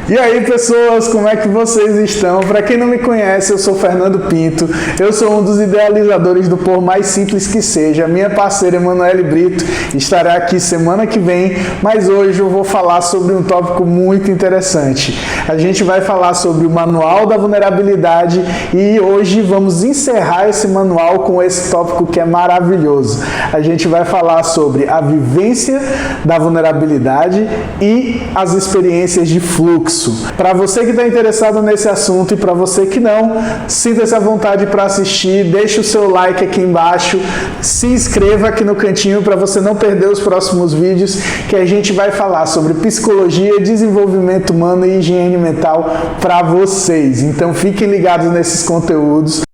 E aí pessoas, como é que vocês estão? Para quem não me conhece, eu sou Fernando Pinto, eu sou um dos idealizadores do Por Mais Simples Que Seja. Minha parceira Emanuele Brito estará aqui semana que vem, mas hoje eu vou falar sobre um tópico muito interessante. A gente vai falar sobre o Manual da Vulnerabilidade e hoje vamos encerrar esse manual com esse tópico que é maravilhoso. A gente vai falar sobre a vivência da vulnerabilidade e as experiências de fluxo. Para você que está interessado nesse assunto e para você que não, sinta-se à vontade para assistir, deixa o seu like aqui embaixo, se inscreva aqui no cantinho para você não perder os próximos vídeos que a gente vai falar sobre psicologia, desenvolvimento humano e higiene mental para vocês. Então fiquem ligados nesses conteúdos.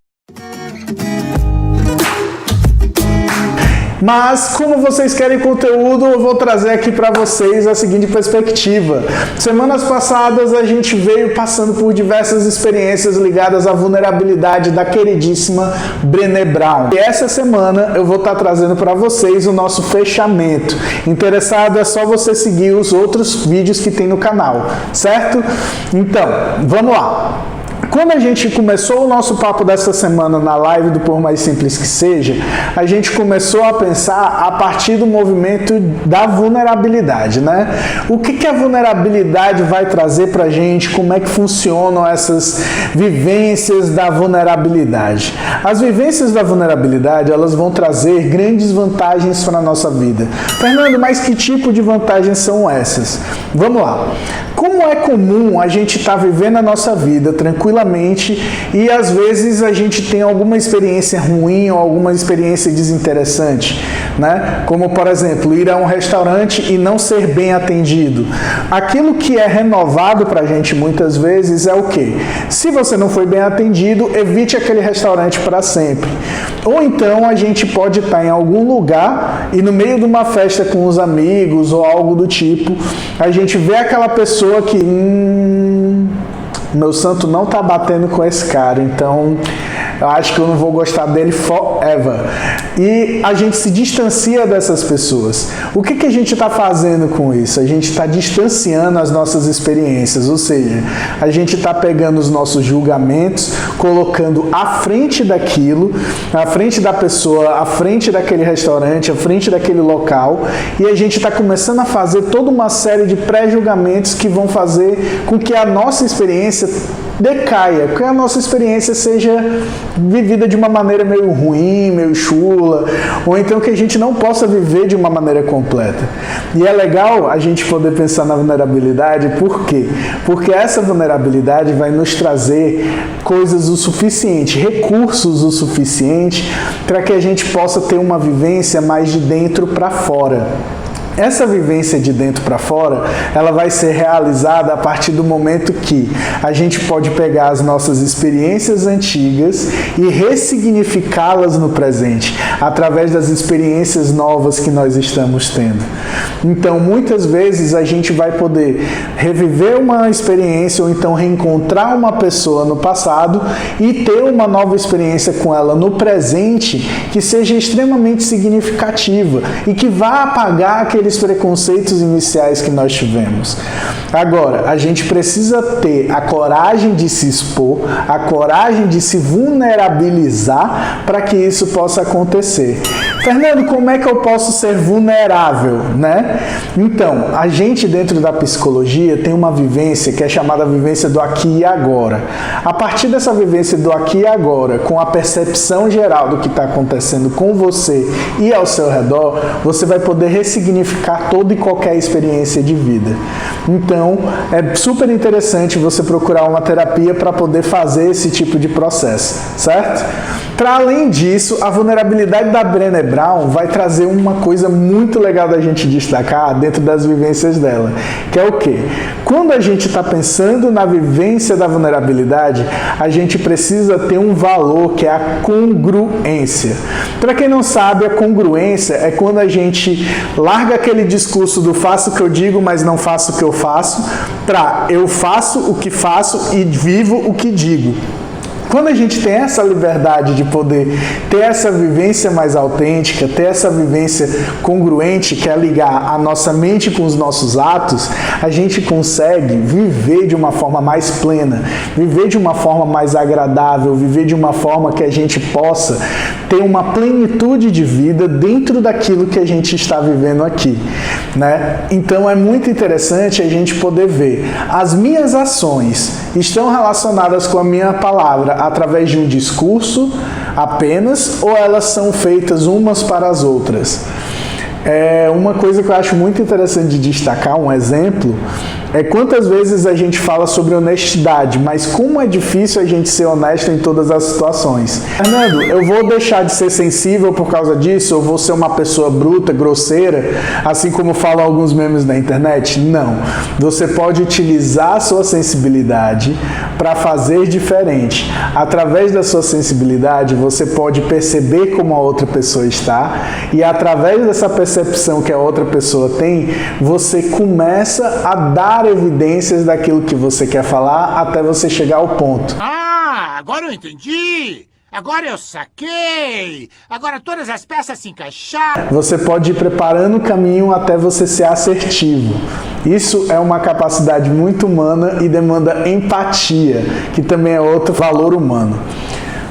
Mas, como vocês querem conteúdo, eu vou trazer aqui para vocês a seguinte perspectiva. Semanas passadas a gente veio passando por diversas experiências ligadas à vulnerabilidade da queridíssima Brené Brown. E essa semana eu vou estar trazendo para vocês o nosso fechamento. Interessado é só você seguir os outros vídeos que tem no canal, certo? Então, vamos lá. Quando a gente começou o nosso papo dessa semana na live do Por Mais Simples Que Seja, a gente começou a pensar a partir do movimento da vulnerabilidade, né? O que a vulnerabilidade vai trazer pra gente? Como é que funcionam essas vivências da vulnerabilidade? As vivências da vulnerabilidade, elas vão trazer grandes vantagens para a nossa vida. Fernando, mas que tipo de vantagens são essas? Vamos lá. Como é comum a gente estar vivendo a nossa vida tranquilamente e às vezes a gente tem alguma experiência ruim ou alguma experiência desinteressante, né? Como, por exemplo, ir a um restaurante e não ser bem atendido. Aquilo que é renovado pra gente muitas vezes é o quê? Se você não foi bem atendido, evite aquele restaurante para sempre. Ou então a gente pode estar em algum lugar e no meio de uma festa com os amigos ou algo do tipo, a gente vê aquela pessoa que meu santo não tá batendo com esse cara, então eu acho que eu não vou gostar dele forever. E a gente se distancia dessas pessoas. O que a gente está fazendo com isso? A gente está distanciando as nossas experiências, ou seja, a gente está pegando os nossos julgamentos, colocando à frente daquilo, à frente da pessoa, à frente daquele restaurante, à frente daquele local, e a gente está começando a fazer toda uma série de pré-julgamentos que vão fazer com que a nossa experiência decaia, que a nossa experiência seja vivida de uma maneira meio ruim, meio chula, ou então que a gente não possa viver de uma maneira completa. E é legal a gente poder pensar na vulnerabilidade, por quê? Porque essa vulnerabilidade vai nos trazer coisas o suficiente, recursos o suficiente para que a gente possa ter uma vivência mais de dentro para fora. Essa vivência de dentro para fora, ela vai ser realizada a partir do momento que a gente pode pegar as nossas experiências antigas e ressignificá-las no presente, através das experiências novas que nós estamos tendo. Então, muitas vezes a gente vai poder reviver uma experiência ou então reencontrar uma pessoa no passado e ter uma nova experiência com ela no presente que seja extremamente significativa e que vá apagar aqueles preconceitos iniciais que nós tivemos. Agora, a gente precisa ter a coragem de se expor, a coragem de se vulnerabilizar para que isso possa acontecer. Fernando, como é que eu posso ser vulnerável, né? Então, a gente dentro da psicologia tem uma vivência que é chamada vivência do aqui e agora. A partir dessa vivência do aqui e agora, com a percepção geral do que está acontecendo com você e ao seu redor, você vai poder ressignificar toda e qualquer experiência de vida. Então, é super interessante você procurar uma terapia para poder fazer esse tipo de processo, certo? Para além disso, a vulnerabilidade da Brené Brown vai trazer uma coisa muito legal da gente destacar dentro das vivências dela, que é o quê? Quando a gente está pensando na vivência da vulnerabilidade, a gente precisa ter um valor que é a congruência. Para quem não sabe, a congruência é quando a gente larga aquele discurso do faço o que eu digo, mas não faço o que eu faço, para eu faço o que faço e vivo o que digo. Quando a gente tem essa liberdade de poder ter essa vivência mais autêntica, ter essa vivência congruente, que é ligar a nossa mente com os nossos atos, a gente consegue viver de uma forma mais plena, viver de uma forma mais agradável, viver de uma forma que a gente possa ter uma plenitude de vida dentro daquilo que a gente está vivendo aqui, né? Então é muito interessante a gente poder ver as minhas ações estão relacionadas com a minha palavra através de um discurso apenas, ou elas são feitas umas para as outras? Uma coisa que eu acho muito interessante de destacar, um exemplo, é quantas vezes a gente fala sobre honestidade, mas como é difícil a gente ser honesto em todas as situações. Fernando, eu vou deixar de ser sensível por causa disso? Eu vou ser uma pessoa bruta, grosseira, assim como falam alguns memes na internet? Não. Você pode utilizar a sua sensibilidade para fazer diferente. Através da sua sensibilidade, você pode perceber como a outra pessoa está, e através dessa percepção que a outra pessoa tem, você começa a dar evidências daquilo que você quer falar até você chegar ao ponto. Ah, agora eu entendi! Agora eu saquei! Agora todas as peças se encaixaram! Você pode ir preparando o caminho até você ser assertivo. Isso é uma capacidade muito humana e demanda empatia, que também é outro valor humano.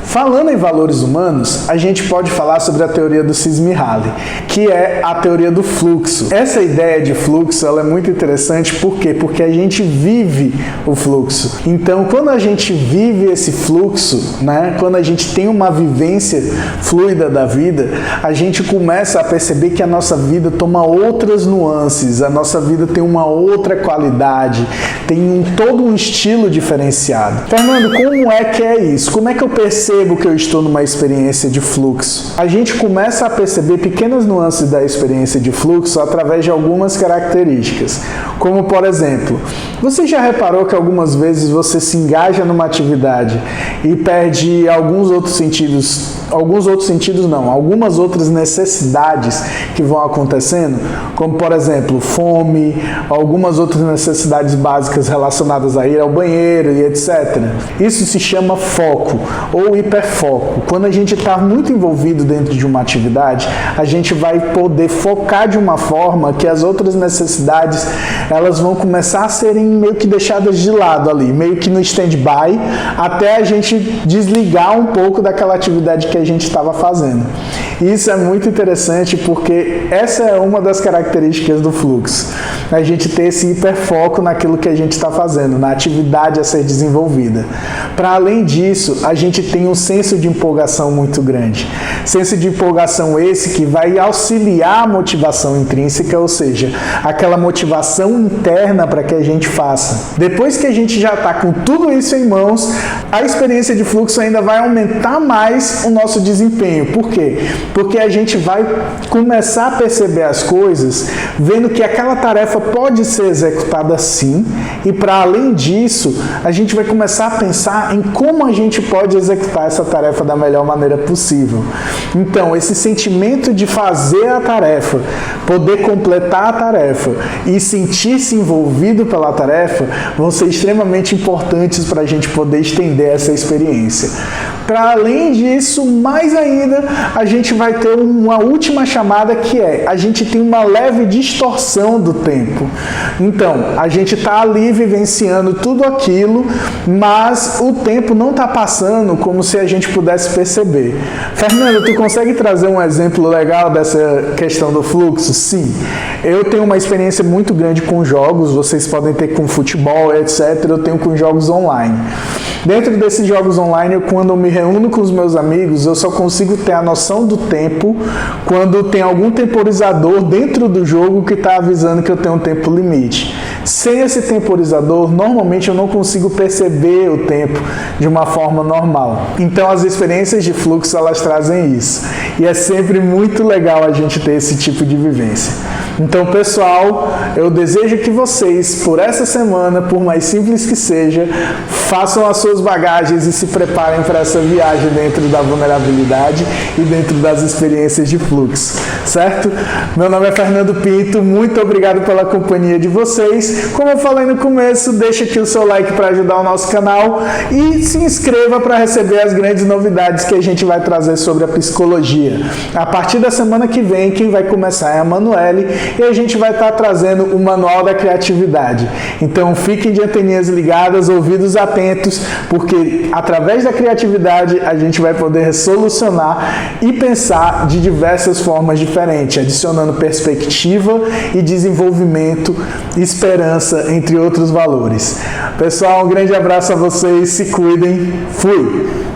Falando em valores humanos, a gente pode falar sobre a teoria do Csikszentmihalyi, que é a teoria do fluxo. Essa ideia de fluxo ela é muito interessante, por quê? Porque a gente vive o fluxo. Então, quando a gente vive esse fluxo, né, quando a gente tem uma vivência fluida da vida, a gente começa a perceber que a nossa vida toma outras nuances, a nossa vida tem uma outra qualidade, tem todo um estilo diferenciado. Fernando, como é que é isso? Como é que eu percebo que eu estou numa experiência de fluxo? A gente começa a perceber pequenas nuances da experiência de fluxo através de algumas características. Como, por exemplo, você já reparou que algumas vezes você se engaja numa atividade e perde algumas outras necessidades que vão acontecendo? Como, por exemplo, fome, algumas outras necessidades básicas relacionadas a ir ao banheiro e etc. Isso se chama foco ou hiperfoco. Quando a gente está muito envolvido dentro de uma atividade, a gente vai poder focar de uma forma que as outras necessidades elas vão começar a serem meio que deixadas de lado ali, meio que no stand-by, até a gente desligar um pouco daquela atividade que a gente estava fazendo. Isso é muito interessante porque essa é uma das características do fluxo. A gente ter esse hiperfoco naquilo que a gente está fazendo, na atividade a ser desenvolvida. Para além disso, a gente tem um senso de empolgação muito grande. Senso de empolgação esse que vai auxiliar a motivação intrínseca, ou seja, aquela motivação interna para que a gente faça. Depois que a gente já está com tudo isso em mãos, a experiência de fluxo ainda vai aumentar mais o nosso desempenho. Por quê? Porque a gente vai começar a perceber as coisas, vendo que aquela tarefa pode ser executada sim, e para além disso, a gente vai começar a pensar em como a gente pode executar essa tarefa da melhor maneira possível. Então, esse sentimento de fazer a tarefa, poder completar a tarefa e sentir-se envolvido pela tarefa vão ser extremamente importantes para a gente poder estender essa experiência. Para além disso, mais ainda, a gente vai ter uma última chamada que é, a gente tem uma leve distorção do tempo. Então, a gente está ali vivenciando tudo aquilo, mas o tempo não está passando como se a gente pudesse perceber. Fernando, tu consegue trazer um exemplo legal dessa questão do fluxo? Sim. Eu tenho uma experiência muito grande com jogos, vocês podem ter com futebol, etc. Eu tenho com jogos online. Dentro desses jogos online, quando eu me reúno com os meus amigos, eu só consigo ter a noção do tempo quando tem algum temporizador dentro do jogo que está avisando que eu tenho um tempo limite. Sem esse temporizador, normalmente eu não consigo perceber o tempo de uma forma normal. Então as experiências de fluxo, elas trazem isso. E é sempre muito legal a gente ter esse tipo de vivência. Então, pessoal, eu desejo que vocês, por essa semana, por mais simples que seja, façam as suas bagagens e se preparem para essa viagem dentro da vulnerabilidade e dentro das experiências de fluxo, certo? Meu nome é Fernando Pinto, muito obrigado pela companhia de vocês. Como eu falei no começo, deixa aqui o seu like para ajudar o nosso canal e se inscreva para receber as grandes novidades que a gente vai trazer sobre a psicologia. A partir da semana que vem, quem vai começar é a Manuele e a gente vai estar trazendo o Manual da Criatividade. Então fiquem de anteninhas ligadas, ouvidos atentos, porque através da criatividade a gente vai poder solucionar e pensar de diversas formas diferentes, adicionando perspectiva e desenvolvimento, esperança, entre outros valores. Pessoal, um grande abraço a vocês, se cuidem, fui!